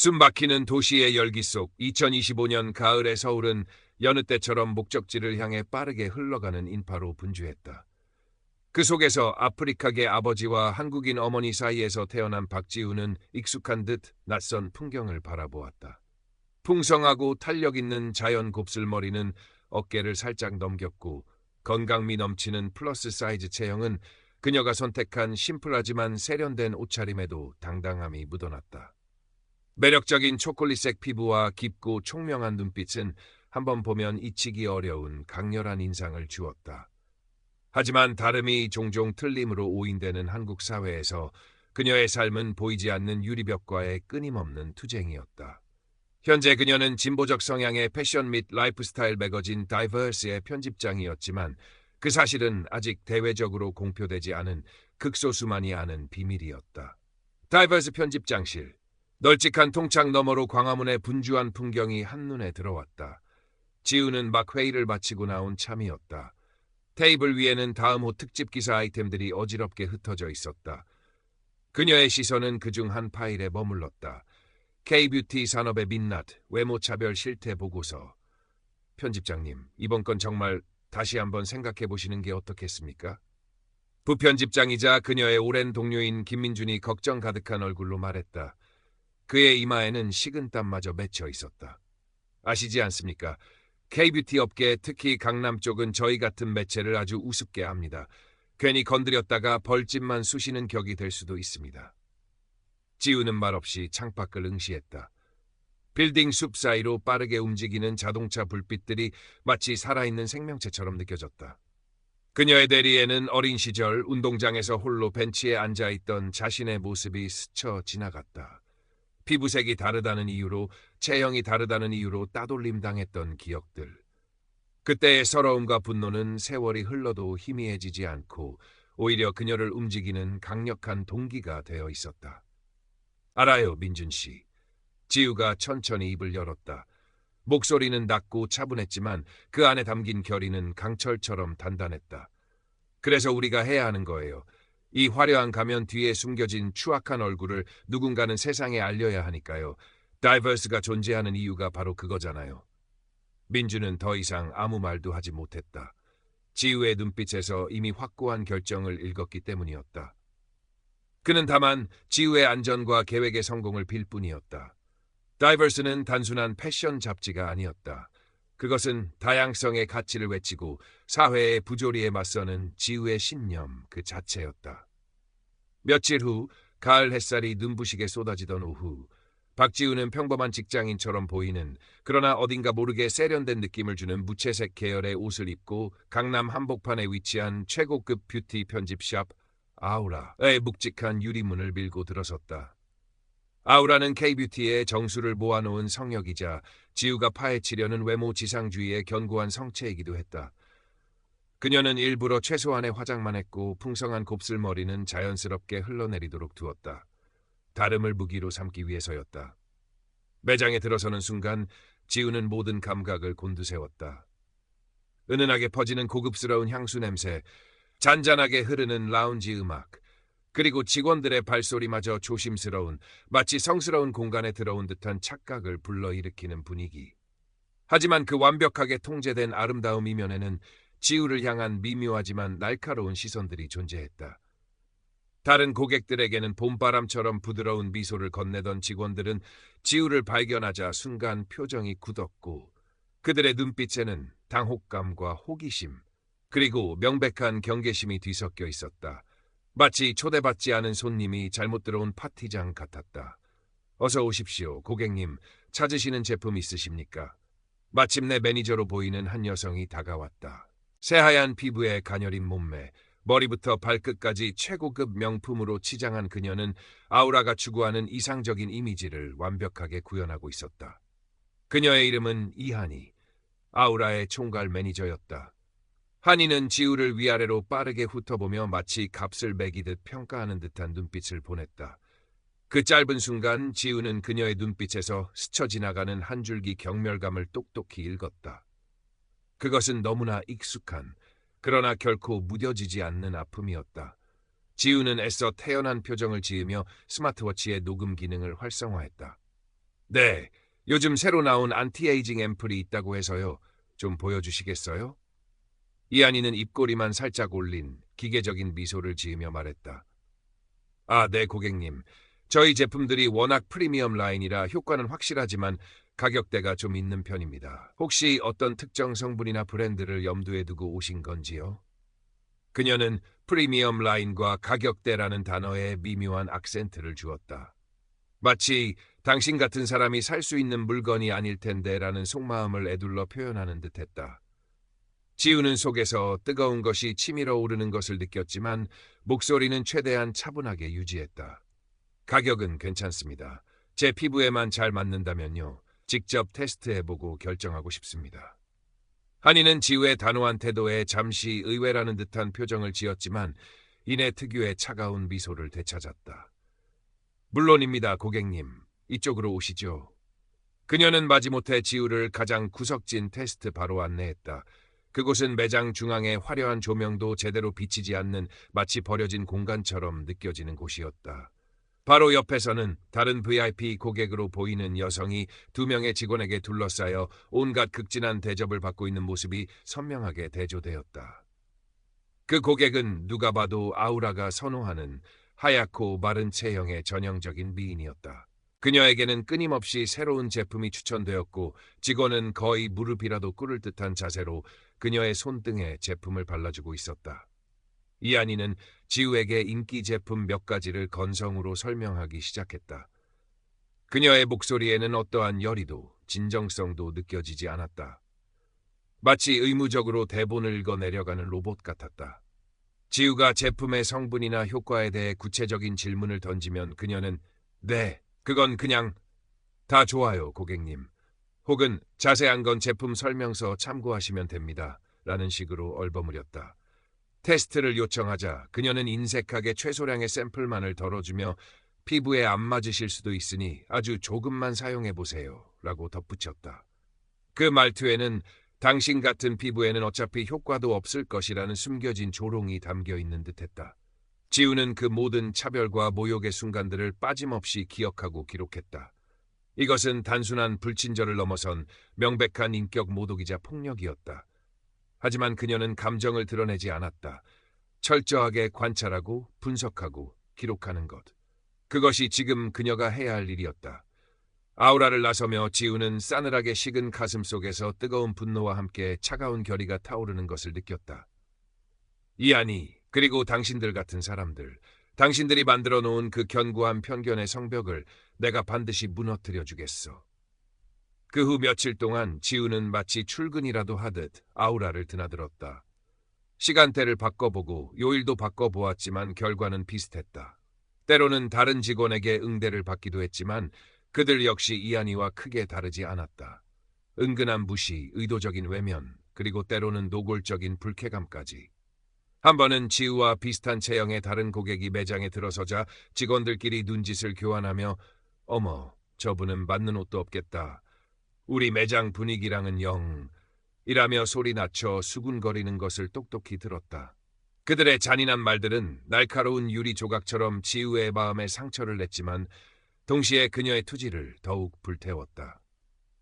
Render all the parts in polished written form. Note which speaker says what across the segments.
Speaker 1: 숨막히는 도시의 열기 속 2025년 가을의 서울은 여느 때처럼 목적지를 향해 빠르게 흘러가는 인파로 분주했다. 그 속에서 아프리카계 아버지와 한국인 어머니 사이에서 태어난 박지우는 익숙한 듯 낯선 풍경을 바라보았다. 풍성하고 탄력 있는 자연 곱슬머리는 어깨를 살짝 넘겼고 건강미 넘치는 플러스 사이즈 체형은 그녀가 선택한 심플하지만 세련된 옷차림에도 당당함이 묻어났다. 매력적인 초콜릿색 피부와 깊고 총명한 눈빛은 한번 보면 잊히기 어려운 강렬한 인상을 주었다. 하지만 다름이 종종 틀림으로 오인되는 한국 사회에서 그녀의 삶은 보이지 않는 유리벽과의 끊임없는 투쟁이었다. 현재 그녀는 진보적 성향의 패션 및 라이프스타일 매거진 다이버스의 편집장이었지만 그 사실은 아직 대외적으로 공표되지 않은 극소수만이 아는 비밀이었다. 다이버스 편집장실. 널찍한 통창 너머로 광화문의 분주한 풍경이 한눈에 들어왔다. 지우는 막 회의를 마치고 나온 참이었다. 테이블 위에는 다음 호 특집 기사 아이템들이 어지럽게 흩어져 있었다. 그녀의 시선은 그중 한 파일에 머물렀다. K-뷰티 산업의 민낯, 외모차별 실태 보고서. 편집장님, 이번 건 정말 다시 한번 생각해 보시는 게 어떻겠습니까? 부편집장이자 그녀의 오랜 동료인 김민준이 걱정 가득한 얼굴로 말했다. 그의 이마에는 식은땀마저 맺혀 있었다. 아시지 않습니까? K-뷰티 업계, 특히 강남 쪽은 저희 같은 매체를 아주 우습게 합니다. 괜히 건드렸다가 벌집만 쑤시는 격이 될 수도 있습니다. 지우는 말없이 창밖을 응시했다. 빌딩 숲 사이로 빠르게 움직이는 자동차 불빛들이 마치 살아있는 생명체처럼 느껴졌다. 그녀의 대리에는 어린 시절 운동장에서 홀로 벤치에 앉아있던 자신의 모습이 스쳐 지나갔다. 피부색이 다르다는 이유로, 체형이 다르다는 이유로 따돌림 당했던 기억들. 그때의 서러움과 분노는 세월이 흘러도 희미해지지 않고 오히려 그녀를 움직이는 강력한 동기가 되어 있었다. 알아요, 민준 씨. 지우가 천천히 입을 열었다. 목소리는 낮고 차분했지만 그 안에 담긴 결의는 강철처럼 단단했다. 그래서 우리가 해야 하는 거예요. 이 화려한 가면 뒤에 숨겨진 추악한 얼굴을 누군가는 세상에 알려야 하니까요. 다이버스가 존재하는 이유가 바로 그거잖아요. 민주는 더 이상 아무 말도 하지 못했다. 지우의 눈빛에서 이미 확고한 결정을 읽었기 때문이었다. 그는 다만 지우의 안전과 계획의 성공을 빌 뿐이었다. 다이버스는 단순한 패션 잡지가 아니었다. 그것은 다양성의 가치를 외치고 사회의 부조리에 맞서는 지우의 신념 그 자체였다. 며칠 후 가을 햇살이 눈부시게 쏟아지던 오후, 박지우는 평범한 직장인처럼 보이는 그러나 어딘가 모르게 세련된 느낌을 주는 무채색 계열의 옷을 입고 강남 한복판에 위치한 최고급 뷰티 편집샵 아우라의 묵직한 유리문을 밀고 들어섰다. 아우라는 K-뷰티의 정수를 모아놓은 성역이자 지우가 파헤치려는 외모 지상주의의 견고한 성체이기도 했다. 그녀는 일부러 최소한의 화장만 했고 풍성한 곱슬머리는 자연스럽게 흘러내리도록 두었다. 다름을 무기로 삼기 위해서였다. 매장에 들어서는 순간 지우는 모든 감각을 곤두세웠다. 은은하게 퍼지는 고급스러운 향수 냄새, 잔잔하게 흐르는 라운지 음악, 그리고 직원들의 발소리마저 조심스러운, 마치 성스러운 공간에 들어온 듯한 착각을 불러일으키는 분위기. 하지만 그 완벽하게 통제된 아름다움 이면에는 지우를 향한 미묘하지만 날카로운 시선들이 존재했다. 다른 고객들에게는 봄바람처럼 부드러운 미소를 건네던 직원들은 지우를 발견하자 순간 표정이 굳었고 그들의 눈빛에는 당혹감과 호기심, 그리고 명백한 경계심이 뒤섞여 있었다. 마치 초대받지 않은 손님이 잘못 들어온 파티장 같았다. 어서 오십시오, 고객님. 찾으시는 제품 있으십니까? 마침내 매니저로 보이는 한 여성이 다가왔다. 새하얀 피부에 가녀린 몸매, 머리부터 발끝까지 최고급 명품으로 치장한 그녀는 아우라가 추구하는 이상적인 이미지를 완벽하게 구현하고 있었다. 그녀의 이름은 이한희, 아우라의 총괄 매니저였다. 한이는 지우를 위아래로 빠르게 훑어보며 마치 값을 매기듯 평가하는 듯한 눈빛을 보냈다. 그 짧은 순간 지우는 그녀의 눈빛에서 스쳐 지나가는 한 줄기 경멸감을 똑똑히 읽었다. 그것은 너무나 익숙한, 그러나 결코 무뎌지지 않는 아픔이었다. 지우는 애써 태연한 표정을 지으며 스마트워치의 녹음 기능을 활성화했다. 네, 요즘 새로 나온 안티에이징 앰플이 있다고 해서요. 좀 보여주시겠어요? 이한이는 입꼬리만 살짝 올린 기계적인 미소를 지으며 말했다. 아, 네, 고객님. 저희 제품들이 워낙 프리미엄 라인이라 효과는 확실하지만 가격대가 좀 있는 편입니다. 혹시 어떤 특정 성분이나 브랜드를 염두에 두고 오신 건지요? 그녀는 프리미엄 라인과 가격대라는 단어에 미묘한 악센트를 주었다. 마치 당신 같은 사람이 살 수 있는 물건이 아닐 텐데라는 속마음을 에둘러 표현하는 듯했다. 지우는 속에서 뜨거운 것이 치밀어 오르는 것을 느꼈지만 목소리는 최대한 차분하게 유지했다. 가격은 괜찮습니다. 제 피부에만 잘 맞는다면요. 직접 테스트해보고 결정하고 싶습니다. 한이는 지우의 단호한 태도에 잠시 의외라는 듯한 표정을 지었지만 이내 특유의 차가운 미소를 되찾았다. 물론입니다, 고객님. 이쪽으로 오시죠. 그녀는 마지못해 지우를 가장 구석진 테스트 바로 안내했다. 그곳은 매장 중앙에 화려한 조명도 제대로 비치지 않는 마치 버려진 공간처럼 느껴지는 곳이었다. 바로 옆에서는 다른 VIP 고객으로 보이는 여성이 2명의 직원에게 둘러싸여 온갖 극진한 대접을 받고 있는 모습이 선명하게 대조되었다. 그 고객은 누가 봐도 아우라가 선호하는 하얗고 마른 체형의 전형적인 미인이었다. 그녀에게는 끊임없이 새로운 제품이 추천되었고 직원은 거의 무릎이라도 꿇을 듯한 자세로 그녀의 손등에 제품을 발라주고 있었다. 이한이는 지우에게 인기 제품 몇 가지를 건성으로 설명하기 시작했다. 그녀의 목소리에는 어떠한 열의도 진정성도 느껴지지 않았다. 마치 의무적으로 대본을 읽어 내려가는 로봇 같았다. 지우가 제품의 성분이나 효과에 대해 구체적인 질문을 던지면 그녀는 네, 그건 그냥 다 좋아요, 고객님. 혹은 자세한 건 제품 설명서 참고하시면 됩니다. 라는 식으로 얼버무렸다. 테스트를 요청하자 그녀는 인색하게 최소량의 샘플만을 덜어주며 피부에 안 맞으실 수도 있으니 아주 조금만 사용해보세요. 라고 덧붙였다. 그 말투에는 당신 같은 피부에는 어차피 효과도 없을 것이라는 숨겨진 조롱이 담겨 있는 듯했다. 지우는 그 모든 차별과 모욕의 순간들을 빠짐없이 기억하고 기록했다. 이것은 단순한 불친절을 넘어선 명백한 인격 모독이자 폭력이었다. 하지만 그녀는 감정을 드러내지 않았다. 철저하게 관찰하고 분석하고 기록하는 것. 그것이 지금 그녀가 해야 할 일이었다. 아우라를 나서며 지우는 싸늘하게 식은 가슴 속에서 뜨거운 분노와 함께 차가운 결의가 타오르는 것을 느꼈다. 이한이, 그리고 당신들 같은 사람들, 당신들이 만들어 놓은 그 견고한 편견의 성벽을 내가 반드시 무너뜨려 주겠어. 그 후 며칠 동안 지우는 마치 출근이라도 하듯 아우라를 드나들었다. 시간대를 바꿔보고 요일도 바꿔보았지만 결과는 비슷했다. 때로는 다른 직원에게 응대를 받기도 했지만 그들 역시 이한이와 크게 다르지 않았다. 은근한 무시, 의도적인 외면, 그리고 때로는 노골적인 불쾌감까지. 한 번은 지우와 비슷한 체형의 다른 고객이 매장에 들어서자 직원들끼리 눈짓을 교환하며 어머, 저분은 맞는 옷도 없겠다. 우리 매장 분위기랑은 영... 이라며 소리 낮춰 수군거리는 것을 똑똑히 들었다. 그들의 잔인한 말들은 날카로운 유리 조각처럼 지우의 마음에 상처를 냈지만 동시에 그녀의 투지를 더욱 불태웠다.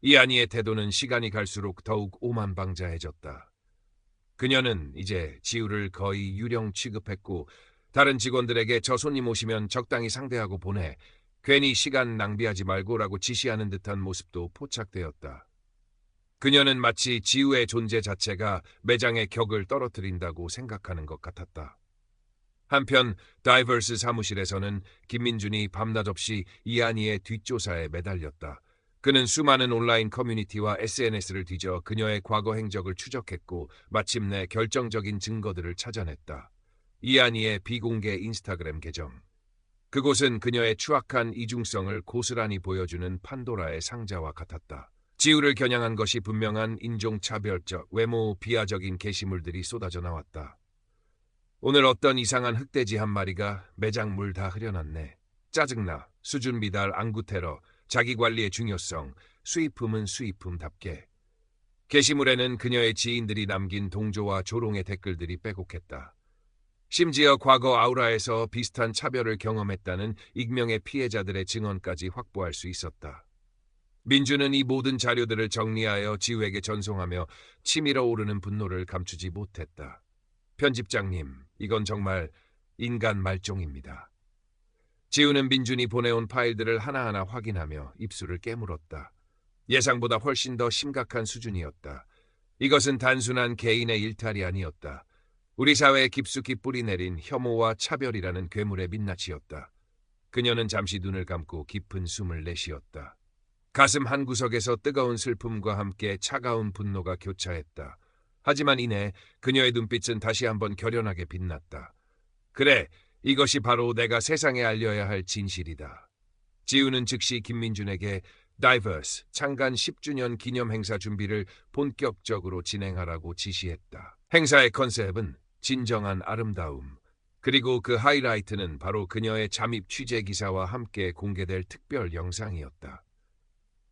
Speaker 1: 이한이의 태도는 시간이 갈수록 더욱 오만방자해졌다. 그녀는 이제 지우를 거의 유령 취급했고 다른 직원들에게 저 손님 오시면 적당히 상대하고 보내. 괜히 시간 낭비하지 말고라고 지시하는 듯한 모습도 포착되었다. 그녀는 마치 지우의 존재 자체가 매장의 격을 떨어뜨린다고 생각하는 것 같았다. 한편 다이버스 사무실에서는 김민준이 밤낮 없이 이한이의 뒷조사에 매달렸다. 그는 수많은 온라인 커뮤니티와 SNS를 뒤져 그녀의 과거 행적을 추적했고 마침내 결정적인 증거들을 찾아냈다. 이한이의 비공개 인스타그램 계정. 그곳은 그녀의 추악한 이중성을 고스란히 보여주는 판도라의 상자와 같았다. 지우를 겨냥한 것이 분명한 인종차별적, 외모 비하적인 게시물들이 쏟아져 나왔다. 오늘 어떤 이상한 흑돼지 한 마리가 매장 물 다 흐려놨네. 짜증나. 수준 미달 안구 테러. 자기관리의 중요성. 수입품은 수입품답게. 게시물에는 그녀의 지인들이 남긴 동조와 조롱의 댓글들이 빼곡했다. 심지어 과거 아우라에서 비슷한 차별을 경험했다는 익명의 피해자들의 증언까지 확보할 수 있었다. 민주는 이 모든 자료들을 정리하여 지우에게 전송하며 치밀어 오르는 분노를 감추지 못했다. 편집장님, 이건 정말 인간 말종입니다. 지우는 민준이 보내온 파일들을 하나하나 확인하며 입술을 깨물었다. 예상보다 훨씬 더 심각한 수준이었다. 이것은 단순한 개인의 일탈이 아니었다. 우리 사회에 깊숙이 뿌리내린 혐오와 차별이라는 괴물의 민낯이었다. 그녀는 잠시 눈을 감고 깊은 숨을 내쉬었다. 가슴 한구석에서 뜨거운 슬픔과 함께 차가운 분노가 교차했다. 하지만 이내 그녀의 눈빛은 다시 한번 결연하게 빛났다. 그래, 이것이 바로 내가 세상에 알려야 할 진실이다. 지우는 즉시 김민준에게 다이버스 창간 10주년 기념 행사 준비를 본격적으로 진행하라고 지시했다. 행사의 컨셉은 진정한 아름다움, 그리고 그 하이라이트는 바로 그녀의 잠입 취재 기사와 함께 공개될 특별 영상이었다.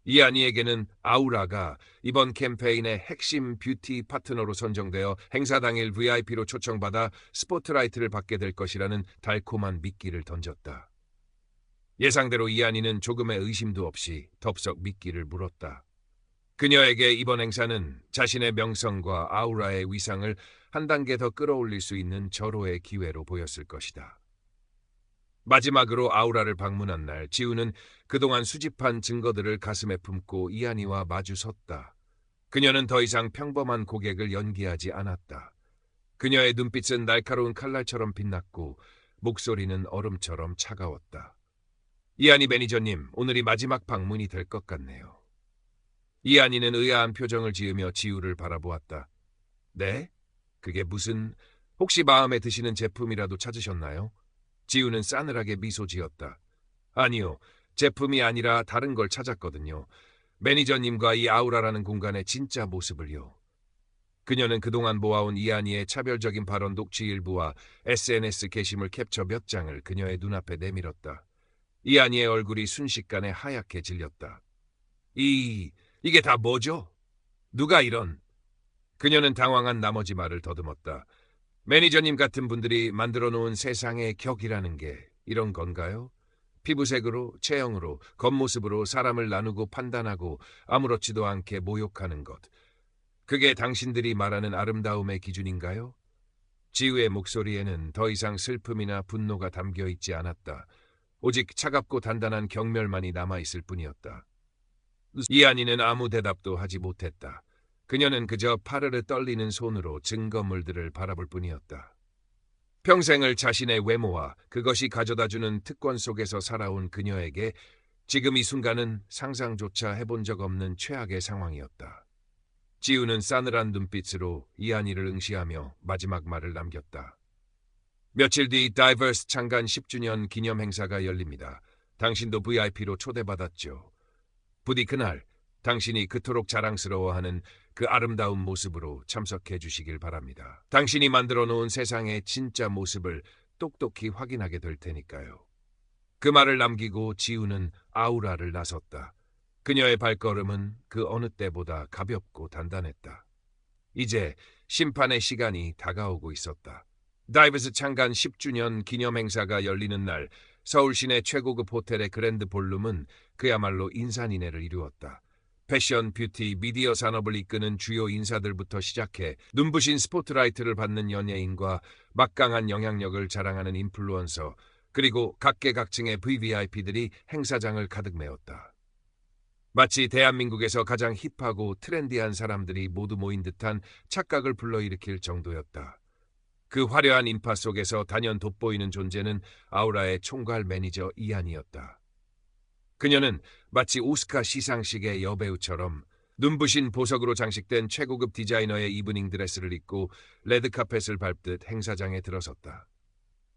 Speaker 1: 이한이에게는 아우라가 이번 캠페인의 핵심 뷰티 파트너로 선정되어 행사 당일 VIP로 초청받아 스포트라이트를 받게 될 것이라는 달콤한 미끼를 던졌다. 예상대로 이한이는 조금의 의심도 없이 덥석 미끼를 물었다. 그녀에게 이번 행사는 자신의 명성과 아우라의 위상을 한 단계 더 끌어올릴 수 있는 절호의 기회로 보였을 것이다. 마지막으로 아우라를 방문한 날, 지우는 그동안 수집한 증거들을 가슴에 품고 이한이와 마주 섰다. 그녀는 더 이상 평범한 고객을 연기하지 않았다. 그녀의 눈빛은 날카로운 칼날처럼 빛났고 목소리는 얼음처럼 차가웠다. 이한이 매니저님, 오늘이 마지막 방문이 될 것 같네요. 이한이는 의아한 표정을 지으며 지우를 바라보았다. 네? 그게 무슨... 혹시 마음에 드시는 제품이라도 찾으셨나요? 지우는 싸늘하게 미소 지었다. 아니요, 제품이 아니라 다른 걸 찾았거든요. 매니저님과 이 아우라라는 공간의 진짜 모습을요. 그녀는 그동안 모아온 이한이의 차별적인 발언 녹취 일부와 SNS 게시물 캡처 몇 장을 그녀의 눈앞에 내밀었다. 이한이의 얼굴이 순식간에 하얗게 질렸다. 이게 다 뭐죠? 누가 이런... 그녀는 당황한 나머지 말을 더듬었다. 매니저님 같은 분들이 만들어 놓은 세상의 격이라는 게 이런 건가요? 피부색으로, 체형으로, 겉모습으로 사람을 나누고 판단하고 아무렇지도 않게 모욕하는 것. 그게 당신들이 말하는 아름다움의 기준인가요? 지우의 목소리에는 더 이상 슬픔이나 분노가 담겨 있지 않았다. 오직 차갑고 단단한 경멸만이 남아있을 뿐이었다. 이한이는 아무 대답도 하지 못했다. 그녀는 그저 파르르 떨리는 손으로 증거물들을 바라볼 뿐이었다. 평생을 자신의 외모와 그것이 가져다주는 특권 속에서 살아온 그녀에게 지금 이 순간은 상상조차 해본 적 없는 최악의 상황이었다. 지우는 싸늘한 눈빛으로 이한이를 응시하며 마지막 말을 남겼다. 며칠 뒤 다이버스 창간 10주년 기념 행사가 열립니다. 당신도 VIP로 초대받았죠. 부디 그날 당신이 그토록 자랑스러워하는 그 아름다운 모습으로 참석해 주시길 바랍니다. 당신이 만들어 놓은 세상의 진짜 모습을 똑똑히 확인하게 될 테니까요. 그 말을 남기고 지우는 아우라를 나섰다. 그녀의 발걸음은 그 어느 때보다 가볍고 단단했다. 이제 심판의 시간이 다가오고 있었다. 다이버스 창간 10주년 기념 행사가 열리는 날, 서울 시내 최고급 호텔의 그랜드 볼룸은 그야말로 인산인해를 이루었다. 패션, 뷰티, 미디어 산업을 이끄는 주요 인사들부터 시작해 눈부신 스포트라이트를 받는 연예인과 막강한 영향력을 자랑하는 인플루언서, 그리고 각계각층의 VVIP들이 행사장을 가득 메웠다. 마치 대한민국에서 가장 힙하고 트렌디한 사람들이 모두 모인 듯한 착각을 불러일으킬 정도였다. 그 화려한 인파 속에서 단연 돋보이는 존재는 아우라의 총괄 매니저 이한이었다. 그녀는 마치 오스카 시상식의 여배우처럼 눈부신 보석으로 장식된 최고급 디자이너의 이브닝 드레스를 입고 레드카펫을 밟듯 행사장에 들어섰다.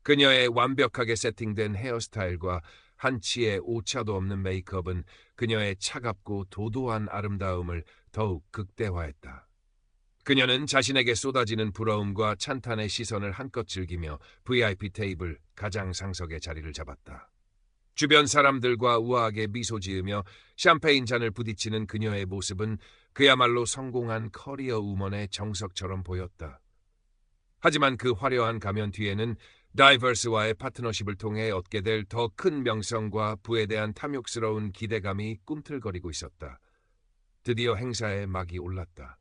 Speaker 1: 그녀의 완벽하게 세팅된 헤어스타일과 한치의 오차도 없는 메이크업은 그녀의 차갑고 도도한 아름다움을 더욱 극대화했다. 그녀는 자신에게 쏟아지는 부러움과 찬탄의 시선을 한껏 즐기며 VIP 테이블 가장 상석에 자리를 잡았다. 주변 사람들과 우아하게 미소 지으며 샴페인 잔을 부딪히는 그녀의 모습은 그야말로 성공한 커리어 우먼의 정석처럼 보였다. 하지만 그 화려한 가면 뒤에는 다이버스와의 파트너십을 통해 얻게 될 더 큰 명성과 부에 대한 탐욕스러운 기대감이 꿈틀거리고 있었다. 드디어 행사의 막이 올랐다.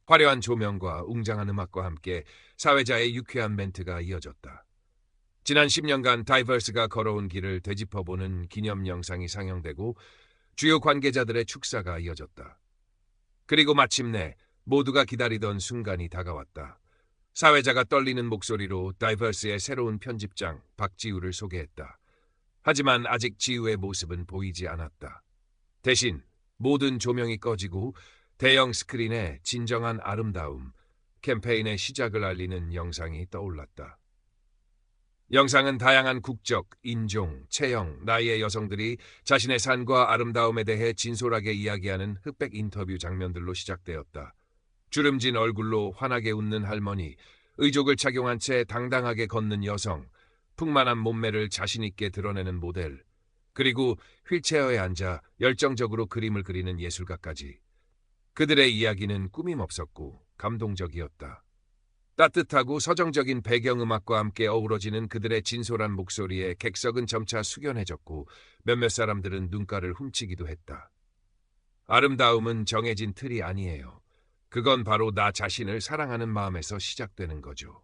Speaker 1: 화려한 조명과 웅장한 음악과 함께 사회자의 유쾌한 멘트가 이어졌다. 지난 10년간 다이버스가 걸어온 길을 되짚어보는 기념 영상이 상영되고 주요 관계자들의 축사가 이어졌다. 그리고 마침내 모두가 기다리던 순간이 다가왔다. 사회자가 떨리는 목소리로 다이버스의 새로운 편집장 박지우를 소개했다. 하지만 아직 지우의 모습은 보이지 않았다. 대신 모든 조명이 꺼지고 대형 스크린에 진정한 아름다움, 캠페인의 시작을 알리는 영상이 떠올랐다. 영상은 다양한 국적, 인종, 체형, 나이의 여성들이 자신의 삶과 아름다움에 대해 진솔하게 이야기하는 흑백 인터뷰 장면들로 시작되었다. 주름진 얼굴로 환하게 웃는 할머니, 의족을 착용한 채 당당하게 걷는 여성, 풍만한 몸매를 자신있게 드러내는 모델, 그리고 휠체어에 앉아 열정적으로 그림을 그리는 예술가까지. 그들의 이야기는 꾸밈없었고 감동적이었다. 따뜻하고 서정적인 배경음악과 함께 어우러지는 그들의 진솔한 목소리에 객석은 점차 숙연해졌고 몇몇 사람들은 눈가를 훔치기도 했다. 아름다움은 정해진 틀이 아니에요. 그건 바로 나 자신을 사랑하는 마음에서 시작되는 거죠.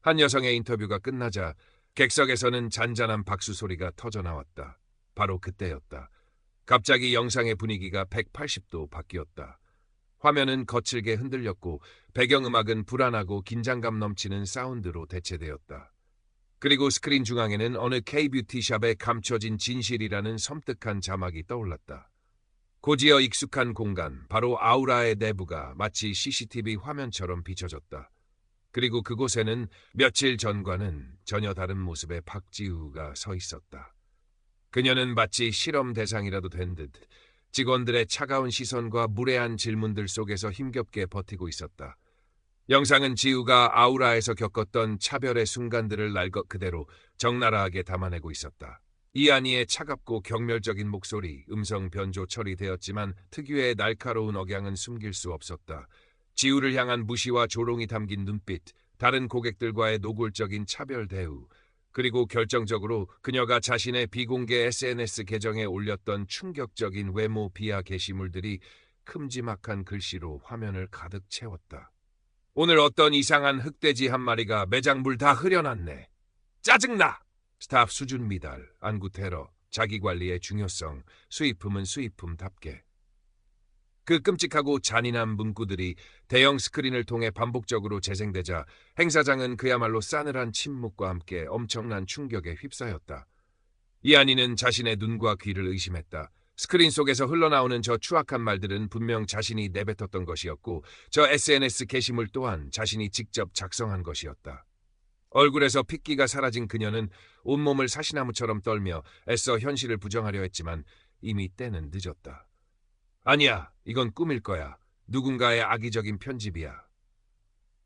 Speaker 1: 한 여성의 인터뷰가 끝나자 객석에서는 잔잔한 박수 소리가 터져나왔다. 바로 그때였다. 갑자기 영상의 분위기가 180도 바뀌었다. 화면은 거칠게 흔들렸고 배경음악은 불안하고 긴장감 넘치는 사운드로 대체되었다. 그리고 스크린 중앙에는 어느 K-뷰티샵에 감춰진 진실이라는 섬뜩한 자막이 떠올랐다. 고지어 익숙한 공간, 바로 아우라의 내부가 마치 CCTV 화면처럼 비춰졌다. 그리고 그곳에는 며칠 전과는 전혀 다른 모습의 박지우가 서 있었다. 그녀는 마치 실험 대상이라도 된 듯 직원들의 차가운 시선과 무례한 질문들 속에서 힘겹게 버티고 있었다. 영상은 지우가 아우라에서 겪었던 차별의 순간들을 날 것 그대로 적나라하게 담아내고 있었다. 이한이의 차갑고 경멸적인 목소리, 음성 변조 처리되었지만 특유의 날카로운 억양은 숨길 수 없었다. 지우를 향한 무시와 조롱이 담긴 눈빛, 다른 고객들과의 노골적인 차별 대우, 그리고 결정적으로 그녀가 자신의 비공개 SNS 계정에 올렸던 충격적인 외모 비하 게시물들이 큼지막한 글씨로 화면을 가득 채웠다. 오늘 어떤 이상한 흑돼지 한 마리가 매장 물 다 흐려놨네. 짜증나! 스타프 수준 미달, 안구 테러, 자기관리의 중요성, 수입품은 수입품답게. 그 끔찍하고 잔인한 문구들이 대형 스크린을 통해 반복적으로 재생되자 행사장은 그야말로 싸늘한 침묵과 함께 엄청난 충격에 휩싸였다. 이한이는 자신의 눈과 귀를 의심했다. 스크린 속에서 흘러나오는 저 추악한 말들은 분명 자신이 내뱉었던 것이었고 저 SNS 게시물 또한 자신이 직접 작성한 것이었다. 얼굴에서 핏기가 사라진 그녀는 온몸을 사시나무처럼 떨며 애써 현실을 부정하려 했지만 이미 때는 늦었다. 아니야, 이건 꿈일 거야. 누군가의 악의적인 편집이야.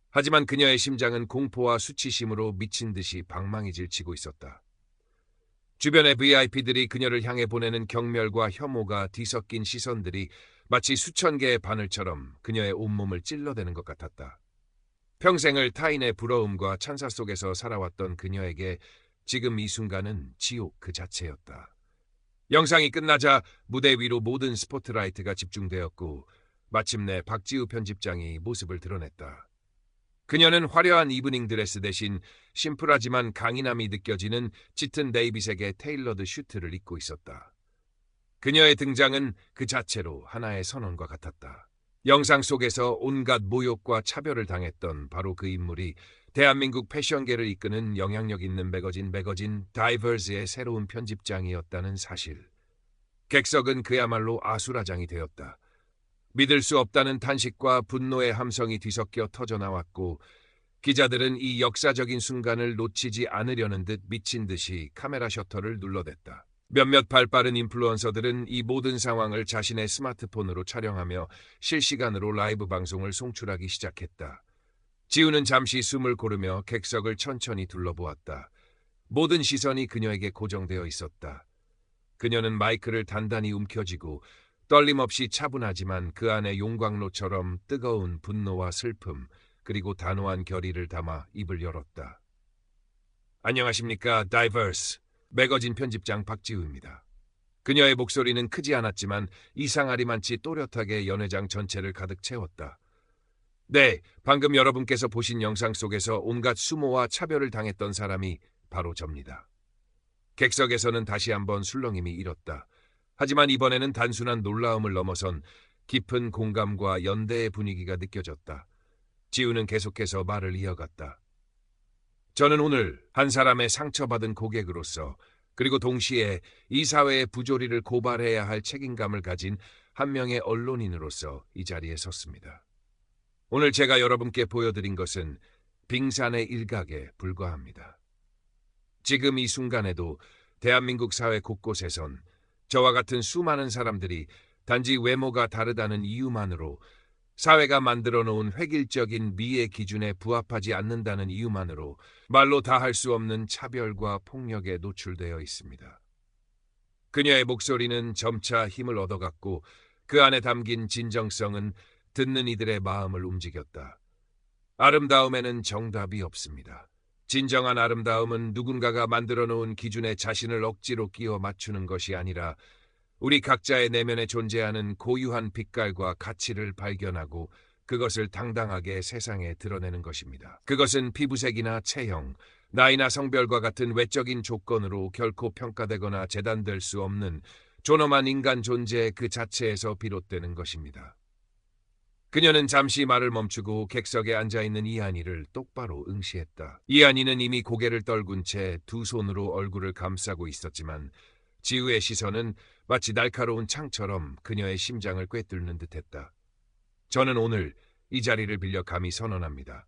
Speaker 1: 하지만 그녀의 심장은 공포와 수치심으로 미친 듯이 방망이 질치고 있었다. 주변의 VIP들이 그녀를 향해 보내는 경멸과 혐오가 뒤섞인 시선들이 마치 수천 개의 바늘처럼 그녀의 온몸을 찔러대는 것 같았다. 평생을 타인의 부러움과 찬사 속에서 살아왔던 그녀에게 지금 이 순간은 지옥 그 자체였다. 영상이 끝나자 무대 위로 모든 스포트라이트가 집중되었고 마침내 박지우 편집장이 모습을 드러냈다. 그녀는 화려한 이브닝 드레스 대신 심플하지만 강인함이 느껴지는 짙은 네이비색의 테일러드 슈트를 입고 있었다. 그녀의 등장은 그 자체로 하나의 선언과 같았다. 영상 속에서 온갖 모욕과 차별을 당했던 바로 그 인물이 대한민국 패션계를 이끄는 영향력 있는 매거진 다이버스의 새로운 편집장이었다는 사실. 객석은 그야말로 아수라장이 되었다. 믿을 수 없다는 탄식과 분노의 함성이 뒤섞여 터져나왔고 기자들은 이 역사적인 순간을 놓치지 않으려는 듯 미친 듯이 카메라 셔터를 눌러댔다. 몇몇 발빠른 인플루언서들은 이 모든 상황을 자신의 스마트폰으로 촬영하며 실시간으로 라이브 방송을 송출하기 시작했다. 지우는 잠시 숨을 고르며 객석을 천천히 둘러보았다. 모든 시선이 그녀에게 고정되어 있었다. 그녀는 마이크를 단단히 움켜쥐고 떨림 없이 차분하지만 그 안에 용광로처럼 뜨거운 분노와 슬픔 그리고 단호한 결의를 담아 입을 열었다. 안녕하십니까, 다이버스. 매거진 편집장 박지우입니다. 그녀의 목소리는 크지 않았지만 이상하리만치 또렷하게 연회장 전체를 가득 채웠다. 네, 방금 여러분께서 보신 영상 속에서 온갖 수모와 차별을 당했던 사람이 바로 접니다. 객석에서는 다시 한번 술렁임이 일었다. 하지만 이번에는 단순한 놀라움을 넘어선 깊은 공감과 연대의 분위기가 느껴졌다. 지우는 계속해서 말을 이어갔다. 저는 오늘 한 사람의 상처받은 고객으로서 그리고 동시에 이 사회의 부조리를 고발해야 할 책임감을 가진 한 명의 언론인으로서 이 자리에 섰습니다. 오늘 제가 여러분께 보여드린 것은 빙산의 일각에 불과합니다. 지금 이 순간에도 대한민국 사회 곳곳에선 저와 같은 수많은 사람들이 단지 외모가 다르다는 이유만으로, 사회가 만들어 놓은 획일적인 미의 기준에 부합하지 않는다는 이유만으로 말로 다 할 수 없는 차별과 폭력에 노출되어 있습니다. 그녀의 목소리는 점차 힘을 얻어갔고 그 안에 담긴 진정성은 듣는 이들의 마음을 움직였다. 아름다움에는 정답이 없습니다. 진정한 아름다움은 누군가가 만들어 놓은 기준에 자신을 억지로 끼워 맞추는 것이 아니라 우리 각자의 내면에 존재하는 고유한 빛깔과 가치를 발견하고 그것을 당당하게 세상에 드러내는 것입니다. 그것은 피부색이나 체형, 나이나 성별과 같은 외적인 조건으로 결코 평가되거나 재단될 수 없는 존엄한 인간 존재 그 자체에서 비롯되는 것입니다. 그녀는 잠시 말을 멈추고 객석에 앉아있는 이한이를 똑바로 응시했다. 이한이는 이미 고개를 떨군 채 두 손으로 얼굴을 감싸고 있었지만 지우의 시선은 마치 날카로운 창처럼 그녀의 심장을 꿰뚫는 듯했다. 저는 오늘 이 자리를 빌려 감히 선언합니다.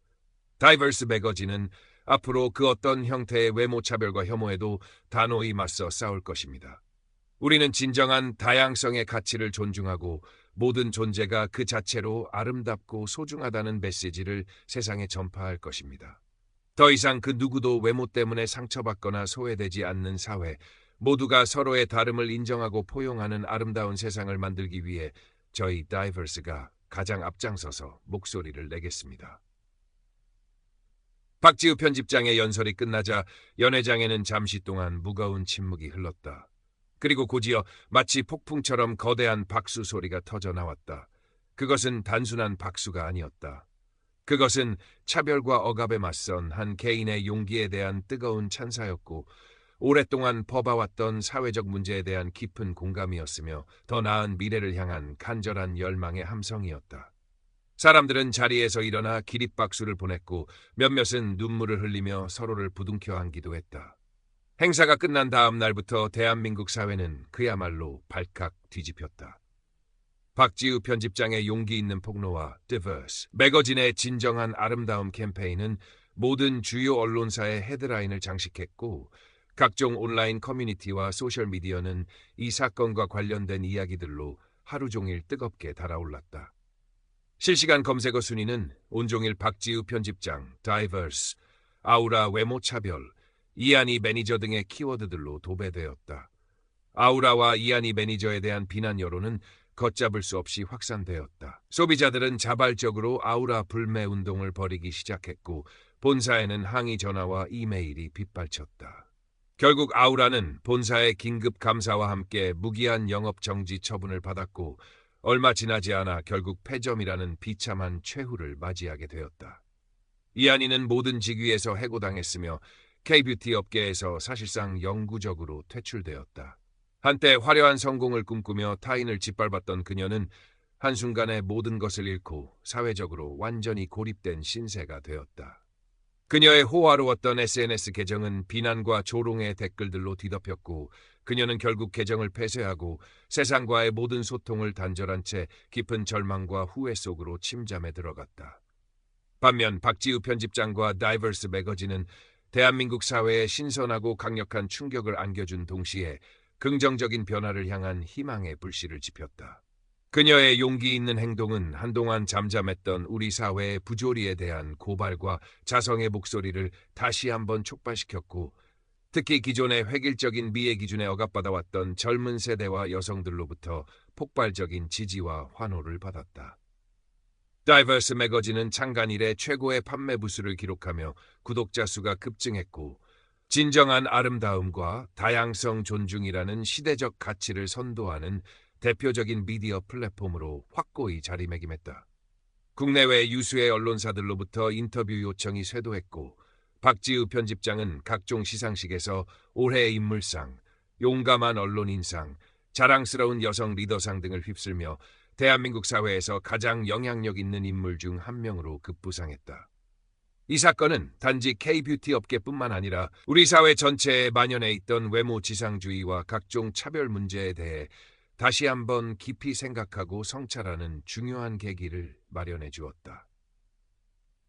Speaker 1: 다이버스 매거진은 앞으로 그 어떤 형태의 외모차별과 혐오에도 단호히 맞서 싸울 것입니다. 우리는 진정한 다양성의 가치를 존중하고 모든 존재가 그 자체로 아름답고 소중하다는 메시지를 세상에 전파할 것입니다. 더 이상 그 누구도 외모 때문에 상처받거나 소외되지 않는 사회, 모두가 서로의 다름을 인정하고 포용하는 아름다운 세상을 만들기 위해 저희 다이버스가 가장 앞장서서 목소리를 내겠습니다. 박지우 편집장의 연설이 끝나자 연회장에는 잠시 동안 무거운 침묵이 흘렀다. 그리고 곧이어 마치 폭풍처럼 거대한 박수 소리가 터져 나왔다. 그것은 단순한 박수가 아니었다. 그것은 차별과 억압에 맞선 한 개인의 용기에 대한 뜨거운 찬사였고 오랫동안 퍼봐왔던 사회적 문제에 대한 깊은 공감이었으며 더 나은 미래를 향한 간절한 열망의 함성이었다. 사람들은 자리에서 일어나 기립박수를 보냈고 몇몇은 눈물을 흘리며 서로를 부둥켜 안기도 했다. 행사가 끝난 다음 날부터 대한민국 사회는 그야말로 발칵 뒤집혔다. 박지우 편집장의 용기 있는 폭로와 디버스 매거진의 진정한 아름다움 캠페인은 모든 주요 언론사의 헤드라인을 장식했고 각종 온라인 커뮤니티와 소셜미디어는 이 사건과 관련된 이야기들로 하루 종일 뜨겁게 달아올랐다. 실시간 검색어 순위는 온종일 박지우 편집장, 다이버스, 아우라 외모차별, 이한이 매니저 등의 키워드들로 도배되었다. 아우라와 이한이 매니저에 대한 비난 여론은 걷잡을 수 없이 확산되었다. 소비자들은 자발적으로 아우라 불매 운동을 벌이기 시작했고 본사에는 항의 전화와 이메일이 빗발쳤다. 결국 아우라는 본사의 긴급 감사와 함께 무기한 영업 정지 처분을 받았고 얼마 지나지 않아 결국 폐점이라는 비참한 최후를 맞이하게 되었다. 이한이는 모든 직위에서 해고당했으며 K뷰티 업계에서 사실상 영구적으로 퇴출되었다. 한때 화려한 성공을 꿈꾸며 타인을 짓밟았던 그녀는 한순간에 모든 것을 잃고 사회적으로 완전히 고립된 신세가 되었다. 그녀의 호화로웠던 SNS 계정은 비난과 조롱의 댓글들로 뒤덮였고 그녀는 결국 계정을 폐쇄하고 세상과의 모든 소통을 단절한 채 깊은 절망과 후회 속으로 침잠에 들어갔다. 반면 박지우 편집장과 다이버스 매거진은 대한민국 사회에 신선하고 강력한 충격을 안겨준 동시에 긍정적인 변화를 향한 희망의 불씨를 지폈다. 그녀의 용기 있는 행동은 한동안 잠잠했던 우리 사회의 부조리에 대한 고발과 자성의 목소리를 다시 한번 촉발시켰고 특히 기존의 획일적인 미의 기준에 억압받아왔던 젊은 세대와 여성들로부터 폭발적인 지지와 환호를 받았다. 다이버스 매거진은 창간 이래 최고의 판매 부수를 기록하며 구독자 수가 급증했고 진정한 아름다움과 다양성 존중이라는 시대적 가치를 선도하는 대표적인 미디어 플랫폼으로 확고히 자리매김했다. 국내외 유수의 언론사들로부터 인터뷰 요청이 쇄도했고 박지우 편집장은 각종 시상식에서 올해의 인물상, 용감한 언론인상, 자랑스러운 여성 리더상 등을 휩쓸며 대한민국 사회에서 가장 영향력 있는 인물 중 한 명으로 급부상했다. 이 사건은 단지 K-뷰티 업계뿐만 아니라 우리 사회 전체에 만연해 있던 외모 지상주의와 각종 차별 문제에 대해 다시 한번 깊이 생각하고 성찰하는 중요한 계기를 마련해 주었다.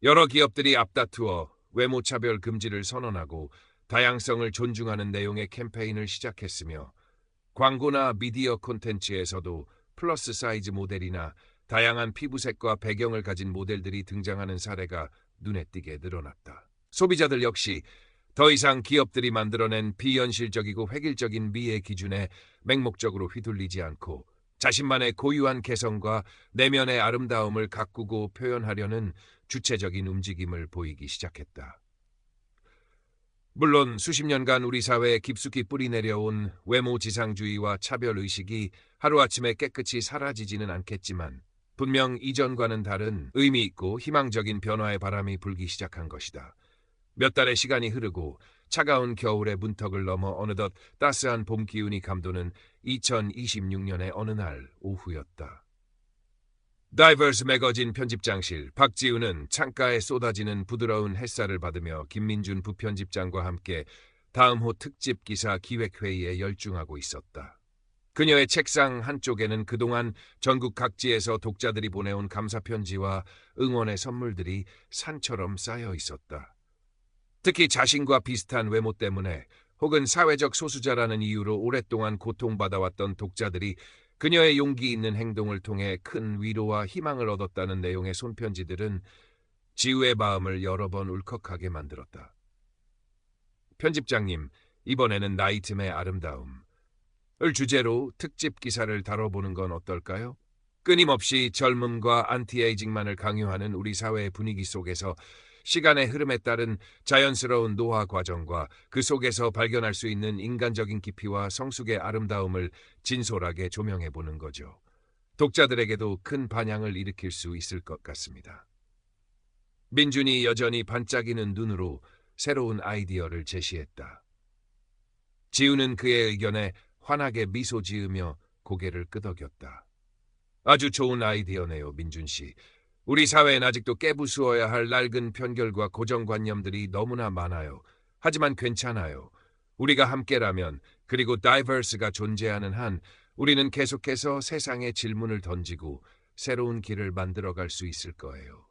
Speaker 1: 여러 기업들이 앞다투어 외모 차별 금지를 선언하고 다양성을 존중하는 내용의 캠페인을 시작했으며 광고나 미디어 콘텐츠에서도 플러스 사이즈 모델이나 다양한 피부색과 배경을 가진 모델들이 등장하는 사례가 눈에 띄게 늘어났다. 소비자들 역시 더 이상 기업들이 만들어낸 비현실적이고 획일적인 미의 기준에 맹목적으로 휘둘리지 않고 자신만의 고유한 개성과 내면의 아름다움을 가꾸고 표현하려는 주체적인 움직임을 보이기 시작했다. 물론 수십 년간 우리 사회에 깊숙이 뿌리내려온 외모 지상주의와 차별의식이 하루아침에 깨끗이 사라지지는 않겠지만 분명 이전과는 다른 의미 있고 희망적인 변화의 바람이 불기 시작한 것이다. 몇 달의 시간이 흐르고 차가운 겨울의 문턱을 넘어 어느덧 따스한 봄 기운이 감도는 2026년의 어느 날 오후였다. 다이버스 매거진 편집장실 박지우는 창가에 쏟아지는 부드러운 햇살을 받으며 김민준 부편집장과 함께 다음 호 특집 기사 기획회의에 열중하고 있었다. 그녀의 책상 한쪽에는 그동안 전국 각지에서 독자들이 보내온 감사편지와 응원의 선물들이 산처럼 쌓여 있었다. 특히 자신과 비슷한 외모 때문에 혹은 사회적 소수자라는 이유로 오랫동안 고통받아왔던 독자들이 그녀의 용기 있는 행동을 통해 큰 위로와 희망을 얻었다는 내용의 손편지들은 지우의 마음을 여러 번 울컥하게 만들었다. 편집장님, 이번에는 나이 틈의 아름다움을 주제로 특집 기사를 다뤄보는 건 어떨까요? 끊임없이 젊음과 안티에이징만을 강요하는 우리 사회의 분위기 속에서 시간의 흐름에 따른 자연스러운 노화 과정과 그 속에서 발견할 수 있는 인간적인 깊이와 성숙의 아름다움을 진솔하게 조명해보는 거죠. 독자들에게도 큰 반향을 일으킬 수 있을 것 같습니다. 민준이 여전히 반짝이는 눈으로 새로운 아이디어를 제시했다. 지우는 그의 의견에 환하게 미소 지으며 고개를 끄덕였다. 아주 좋은 아이디어네요, 민준 씨. 우리 사회엔 아직도 깨부수어야 할 낡은 편견과 고정관념들이 너무나 많아요. 하지만 괜찮아요. 우리가 함께라면, 그리고 다이버스가 존재하는 한 우리는 계속해서 세상에 질문을 던지고 새로운 길을 만들어갈 수 있을 거예요.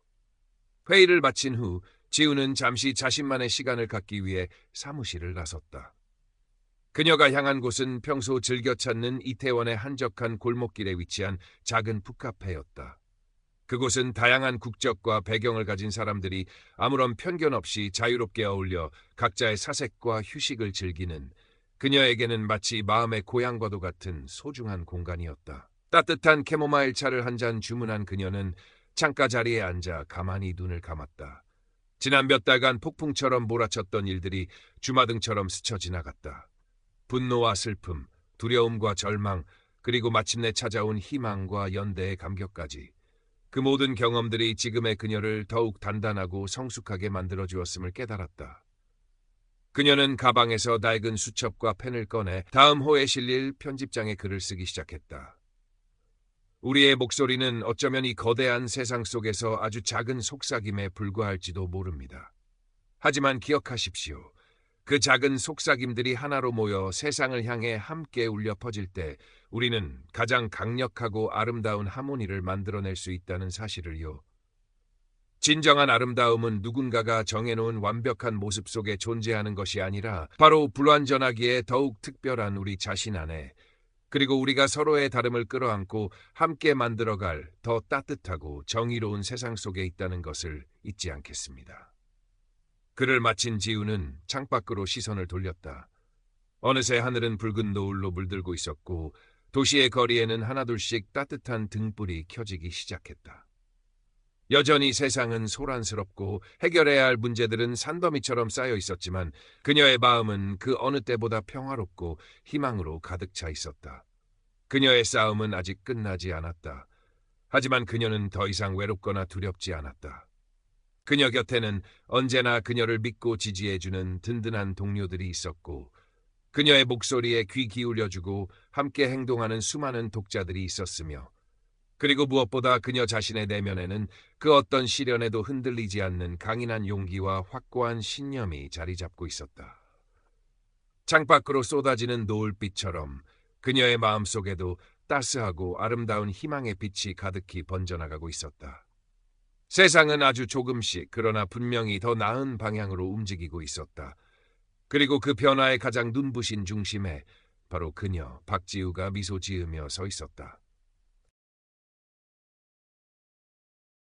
Speaker 1: 회의를 마친 후 지우는 잠시 자신만의 시간을 갖기 위해 사무실을 나섰다. 그녀가 향한 곳은 평소 즐겨 찾는 이태원의 한적한 골목길에 위치한 작은 푸카페였다. 그곳은 다양한 국적과 배경을 가진 사람들이 아무런 편견 없이 자유롭게 어울려 각자의 사색과 휴식을 즐기는 그녀에게는 마치 마음의 고향과도 같은 소중한 공간이었다. 따뜻한 캐모마일 차를 한 잔 주문한 그녀는 창가 자리에 앉아 가만히 눈을 감았다. 지난 몇 달간 폭풍처럼 몰아쳤던 일들이 주마등처럼 스쳐 지나갔다. 분노와 슬픔, 두려움과 절망, 그리고 마침내 찾아온 희망과 연대의 감격까지. 그 모든 경험들이 지금의 그녀를 더욱 단단하고 성숙하게 만들어주었음을 깨달았다. 그녀는 가방에서 낡은 수첩과 펜을 꺼내 다음 호에 실릴 편집장의 글을 쓰기 시작했다. 우리의 목소리는 어쩌면 이 거대한 세상 속에서 아주 작은 속삭임에 불과할지도 모릅니다. 하지만 기억하십시오. 그 작은 속삭임들이 하나로 모여 세상을 향해 함께 울려 퍼질 때 우리는 가장 강력하고 아름다운 하모니를 만들어낼 수 있다는 사실을요. 진정한 아름다움은 누군가가 정해놓은 완벽한 모습 속에 존재하는 것이 아니라 바로 불완전하기에 더욱 특별한 우리 자신 안에, 그리고 우리가 서로의 다름을 끌어안고 함께 만들어갈 더 따뜻하고 정의로운 세상 속에 있다는 것을 잊지 않겠습니다. 글을 마친 지우는 창밖으로 시선을 돌렸다. 어느새 하늘은 붉은 노을로 물들고 있었고 도시의 거리에는 하나둘씩 따뜻한 등불이 켜지기 시작했다. 여전히 세상은 소란스럽고 해결해야 할 문제들은 산더미처럼 쌓여 있었지만 그녀의 마음은 그 어느 때보다 평화롭고 희망으로 가득 차 있었다. 그녀의 싸움은 아직 끝나지 않았다. 하지만 그녀는 더 이상 외롭거나 두렵지 않았다. 그녀 곁에는 언제나 그녀를 믿고 지지해주는 든든한 동료들이 있었고 그녀의 목소리에 귀 기울여주고 함께 행동하는 수많은 독자들이 있었으며 그리고 무엇보다 그녀 자신의 내면에는 그 어떤 시련에도 흔들리지 않는 강인한 용기와 확고한 신념이 자리 잡고 있었다. 창밖으로 쏟아지는 노을빛처럼 그녀의 마음속에도 따스하고 아름다운 희망의 빛이 가득히 번져나가고 있었다. 세상은 아주 조금씩 그러나 분명히 더 나은 방향으로 움직이고 있었다. 그리고 그 변화의 가장 눈부신 중심에 바로 그녀 박지우가 미소 지으며 서 있었다.